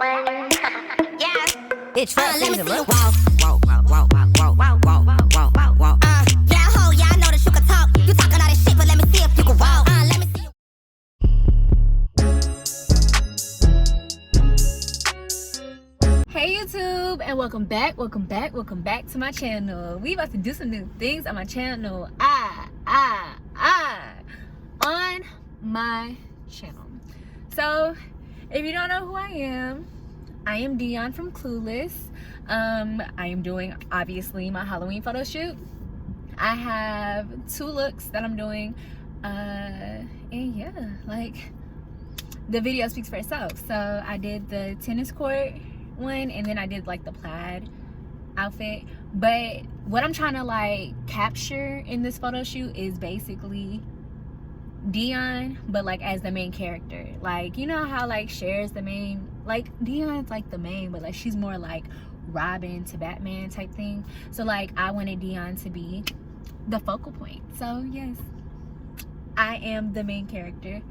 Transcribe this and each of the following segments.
Bitch, let me see you yeah, ho, yeah, I know that you can talk. You talking all this shit, but let me see if you can walk. Let me see you. Hey YouTube, and welcome back to my channel. We about to do some new things on my channel. On my channel. So if you don't know who I am Dion from CLUELESS. I am doing obviously my Halloween photo shoot. I have 2 looks that I'm doing, and yeah, like the video speaks for itself. So I did the tennis court one, and then I did like the plaid outfit. But what I'm trying to like capture in this photo shoot is basically Dion, but like as the main character. Like, you know how like Cher's the main, like Dion's like the main, but like she's more like Robin to Batman type thing. So like I wanted Dion to be the focal point. So yes, I am the main character,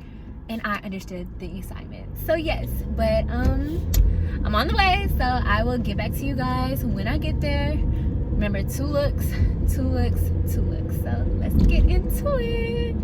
and I understood the assignment. So yes, but I'm on the way, so I will get back to you guys when I get there. Remember, 2 looks. So let's get into it.